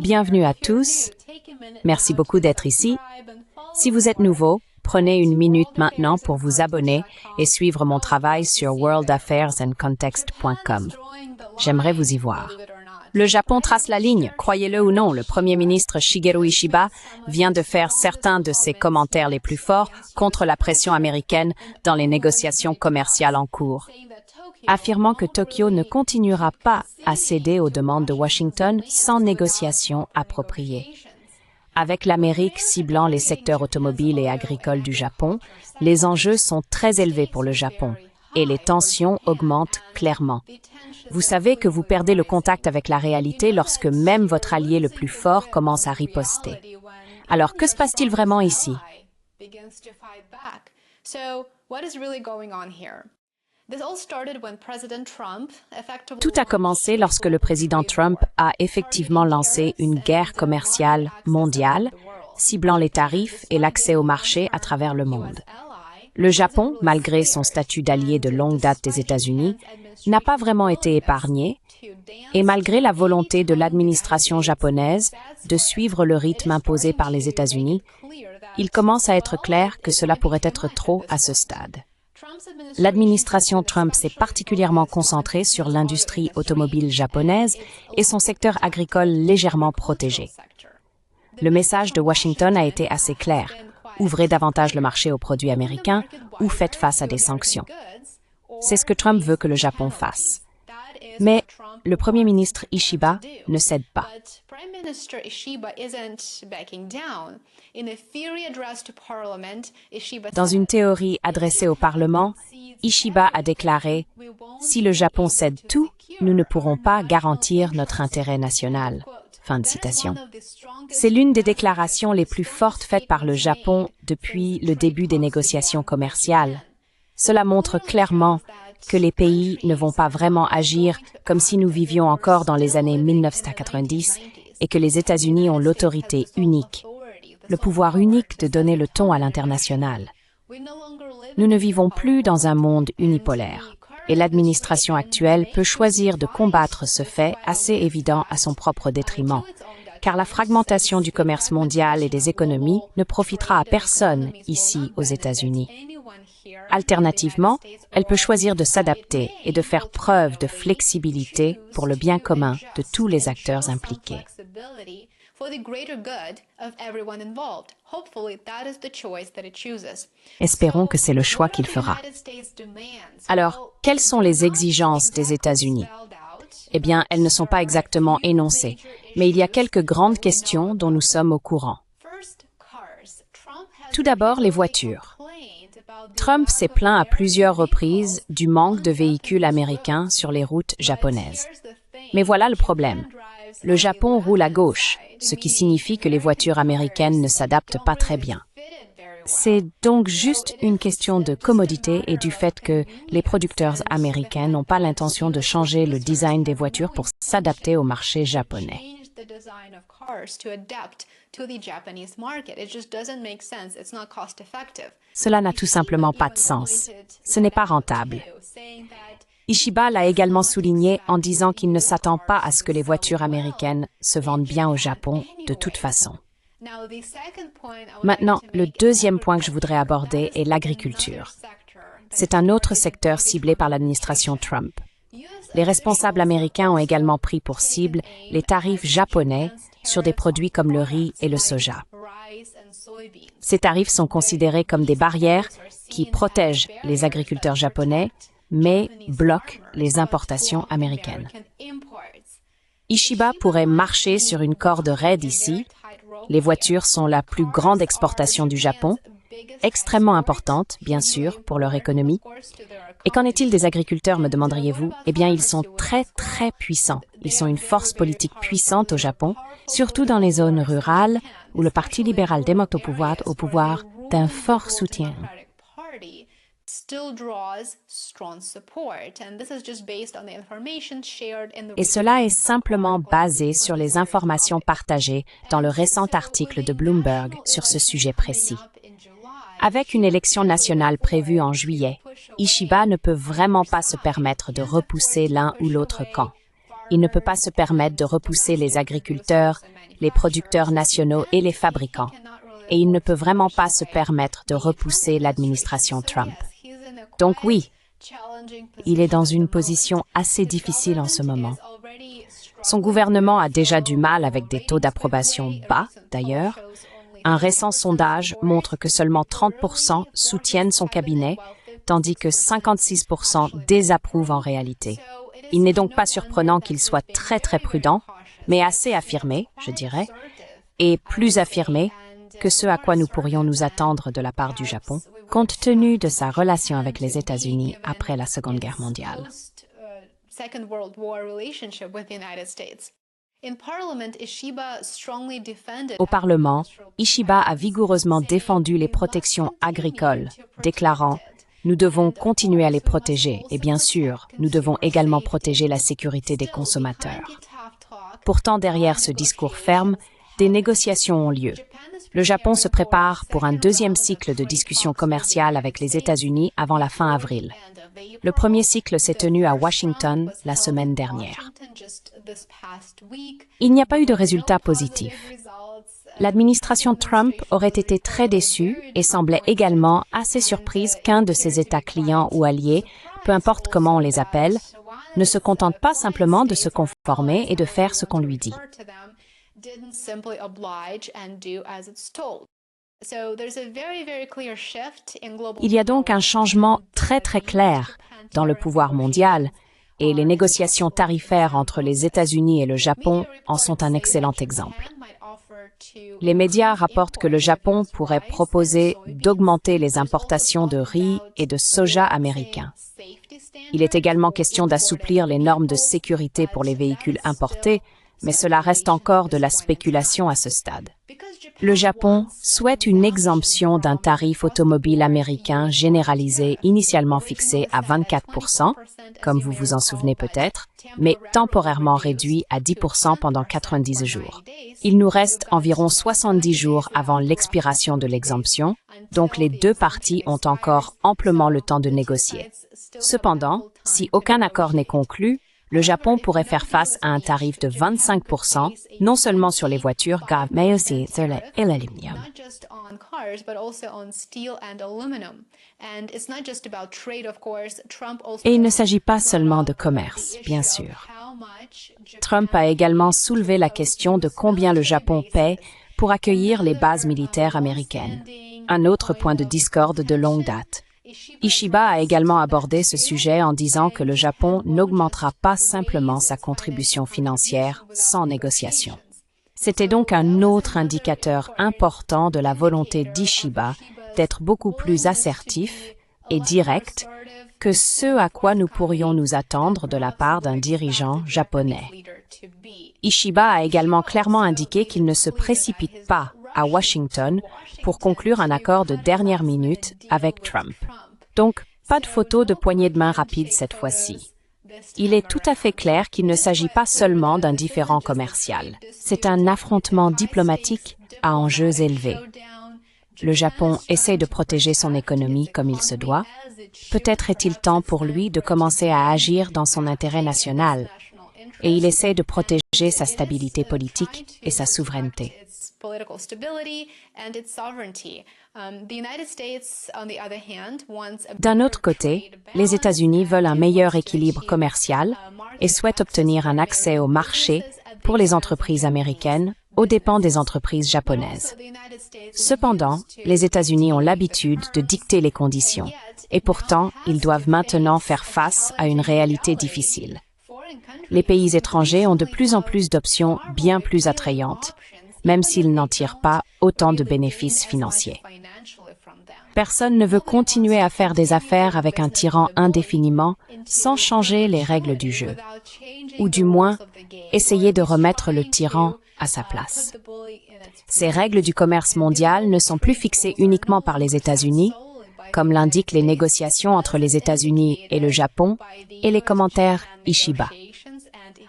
Bienvenue à tous. Merci beaucoup d'être ici. Si vous êtes nouveau, prenez une minute maintenant pour vous abonner et suivre mon travail sur worldaffairsandcontext.com. J'aimerais vous y voir. Le Japon trace la ligne, croyez-le ou non. Le Premier ministre Shigeru Ishiba vient de faire certains de ses commentaires les plus forts contre la pression américaine dans les négociations commerciales en cours, affirmant que Tokyo ne continuera pas à céder aux demandes de Washington sans négociations appropriées. Avec l'Amérique ciblant les secteurs automobiles et agricoles du Japon, les enjeux sont très élevés pour le Japon et les tensions augmentent clairement. Vous savez que vous perdez le contact avec la réalité lorsque même votre allié le plus fort commence à riposter. Alors, que se passe-t-il vraiment ici? Tout a commencé lorsque le président Trump a effectivement lancé une guerre commerciale mondiale, ciblant les tarifs et l'accès au marché à travers le monde. Le Japon, malgré son statut d'allié de longue date des États-Unis, n'a pas vraiment été épargné, et malgré la volonté de l'administration japonaise de suivre le rythme imposé par les États-Unis, il commence à être clair que cela pourrait être trop à ce stade. L'administration Trump s'est particulièrement concentrée sur l'industrie automobile japonaise et son secteur agricole légèrement protégé. Le message de Washington a été assez clair. Ouvrez davantage le marché aux produits américains ou faites face à des sanctions. C'est ce que Trump veut que le Japon fasse. Mais le Premier ministre Ishiba ne cède pas. Dans une théorie adressée au Parlement, Ishiba a déclaré « Si le Japon cède tout, nous ne pourrons pas garantir notre intérêt national. » Fin de citation. C'est l'une des déclarations les plus fortes faites par le Japon depuis le début des négociations commerciales. Cela montre clairement que les pays ne vont pas vraiment agir comme si nous vivions encore dans les années 1990 et que les États-Unis ont l'autorité unique, le pouvoir unique de donner le ton à l'international. Nous ne vivons plus dans un monde unipolaire, et l'administration actuelle peut choisir de combattre ce fait assez évident à son propre détriment, car la fragmentation du commerce mondial et des économies ne profitera à personne ici aux États-Unis. Alternativement, elle peut choisir de s'adapter et de faire preuve de flexibilité pour le bien commun de tous les acteurs impliqués. Espérons que c'est le choix qu'il fera. Alors, quelles sont les exigences des États-Unis? Eh bien, elles ne sont pas exactement énoncées, mais il y a quelques grandes questions dont nous sommes au courant. Tout d'abord, les voitures. Trump s'est plaint à plusieurs reprises du manque de véhicules américains sur les routes japonaises. Mais voilà le problème. Le Japon roule à gauche, ce qui signifie que les voitures américaines ne s'adaptent pas très bien. C'est donc juste une question de commodité et du fait que les producteurs américains n'ont pas l'intention de changer le design des voitures pour s'adapter au marché japonais. Cela n'a tout simplement pas de sens. Ce n'est pas rentable. Ishiba l'a également souligné en disant qu'il ne s'attend pas à ce que les voitures américaines se vendent bien au Japon de toute façon. Maintenant, le deuxième point que je voudrais aborder est l'agriculture. C'est un autre secteur ciblé par l'administration Trump. Les responsables américains ont également pris pour cible les tarifs japonais sur des produits comme le riz et le soja. Ces tarifs sont considérés comme des barrières qui protègent les agriculteurs japonais, mais bloquent les importations américaines. Ishiba pourrait marcher sur une corde raide ici. Les voitures sont la plus grande exportation du Japon, extrêmement importante, bien sûr, pour leur économie. Et qu'en est-il des agriculteurs, me demanderiez-vous? Eh bien, ils sont très, très puissants. Ils sont une force politique puissante au Japon, surtout dans les zones rurales où le Parti libéral-démocrate au pouvoir d'un fort soutien. Et cela est simplement basé sur les informations partagées dans le récent article de Bloomberg sur ce sujet précis. Avec une élection nationale prévue en juillet, Ishiba ne peut vraiment pas se permettre de repousser l'un ou l'autre camp. Il ne peut pas se permettre de repousser les agriculteurs, les producteurs nationaux et les fabricants. Et il ne peut vraiment pas se permettre de repousser l'administration Trump. Donc oui, il est dans une position assez difficile en ce moment. Son gouvernement a déjà du mal avec des taux d'approbation bas, d'ailleurs. Un récent sondage montre que seulement 30% soutiennent son cabinet, tandis que 56% désapprouvent en réalité. Il n'est donc pas surprenant qu'il soit très prudent, mais assez affirmé, je dirais, et plus affirmé que ce à quoi nous pourrions nous attendre de la part du Japon, compte tenu de sa relation avec les États-Unis après la Seconde Guerre mondiale. Au Parlement, Ishiba a vigoureusement défendu les protections agricoles, déclarant « Nous devons continuer à les protéger et bien sûr, nous devons également protéger la sécurité des consommateurs. » Pourtant, derrière ce discours ferme, des négociations ont lieu. Le Japon se prépare pour un deuxième cycle de discussions commerciales avec les États-Unis avant la fin avril. Le premier cycle s'est tenu à Washington la semaine dernière. Il n'y a pas eu de résultat positif. L'administration Trump aurait été très déçue et semblait également assez surprise qu'un de ses États clients ou alliés, peu importe comment on les appelle, ne se contente pas simplement de se conformer et de faire ce qu'on lui dit. Il y a donc un changement très clair dans le pouvoir mondial et les négociations tarifaires entre les États-Unis et le Japon en sont un excellent exemple. Les médias rapportent que le Japon pourrait proposer d'augmenter les importations de riz et de soja américains. Il est également question d'assouplir les normes de sécurité pour les véhicules importés, mais cela reste encore de la spéculation à ce stade. Le Japon souhaite une exemption d'un tarif automobile américain généralisé initialement fixé à 24%, comme vous vous en souvenez peut-être, mais temporairement réduit à 10% pendant 90 jours. Il nous reste environ 70 jours avant l'expiration de l'exemption, donc les deux parties ont encore amplement le temps de négocier. Cependant, si aucun accord n'est conclu, le Japon pourrait faire face à un tarif de 25%, non seulement sur les voitures graves, mais aussi sur l'aluminium. Et il ne s'agit pas seulement de commerce, bien sûr. Trump a également soulevé la question de combien le Japon paie pour accueillir les bases militaires américaines. Un autre point de discorde de longue date. Ishiba a également abordé ce sujet en disant que le Japon n'augmentera pas simplement sa contribution financière sans négociation. C'était donc un autre indicateur important de la volonté d'Ishiba d'être beaucoup plus assertif et direct que ce à quoi nous pourrions nous attendre de la part d'un dirigeant japonais. Ishiba a également clairement indiqué qu'il ne se précipite pas à Washington pour conclure un accord de dernière minute avec Trump. Donc, pas de photo de poignée de main rapide cette fois-ci. Il est tout à fait clair qu'il ne s'agit pas seulement d'un différend commercial. C'est un affrontement diplomatique à enjeux élevés. Le Japon essaie de protéger son économie comme il se doit. Peut-être est-il temps pour lui de commencer à agir dans son intérêt national. Et il essaie de protéger sa stabilité politique et sa souveraineté. D'un autre côté, les États-Unis veulent un meilleur équilibre commercial et souhaitent obtenir un accès au marché pour les entreprises américaines aux dépens des entreprises japonaises. Cependant, les États-Unis ont l'habitude de dicter les conditions et pourtant, ils doivent maintenant faire face à une réalité difficile. Les pays étrangers ont de plus en plus d'options bien plus attrayantes, même s'ils n'en tirent pas autant de bénéfices financiers. Personne ne veut continuer à faire des affaires avec un tyran indéfiniment sans changer les règles du jeu, ou du moins essayer de remettre le tyran à sa place. Ces règles du commerce mondial ne sont plus fixées uniquement par les États-Unis, comme l'indiquent les négociations entre les États-Unis et le Japon et les commentaires Ishiba.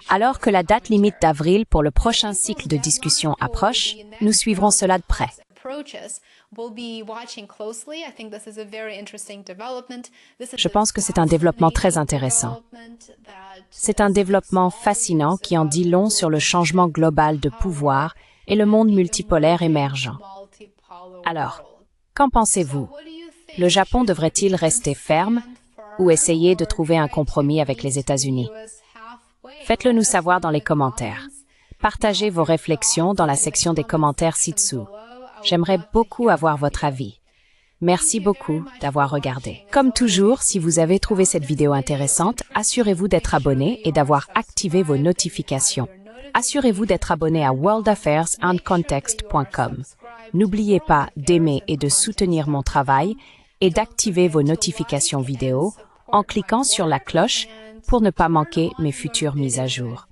Alors que la date limite d'avril pour le prochain cycle de discussion approche, nous suivrons cela de près. Je pense que c'est un développement très intéressant. C'est un développement fascinant qui en dit long sur le changement global de pouvoir et le monde multipolaire émergent. Alors, qu'en pensez-vous? Le Japon devrait-il rester ferme ou essayer de trouver un compromis avec les États-Unis? Faites-le nous savoir dans les commentaires. Partagez vos réflexions dans la section des commentaires ci-dessous. J'aimerais beaucoup avoir votre avis. Merci beaucoup d'avoir regardé. Comme toujours, si vous avez trouvé cette vidéo intéressante, assurez-vous d'être abonné et d'avoir activé vos notifications. Assurez-vous d'être abonné à worldaffairsandcontext.com. N'oubliez pas d'aimer et de soutenir mon travail et d'activer vos notifications vidéo en cliquant sur la cloche pour ne pas manquer mes futures mises à jour.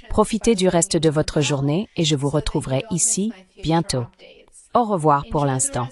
Profitez du reste de votre journée et je vous retrouverai ici bientôt. Au revoir pour l'instant.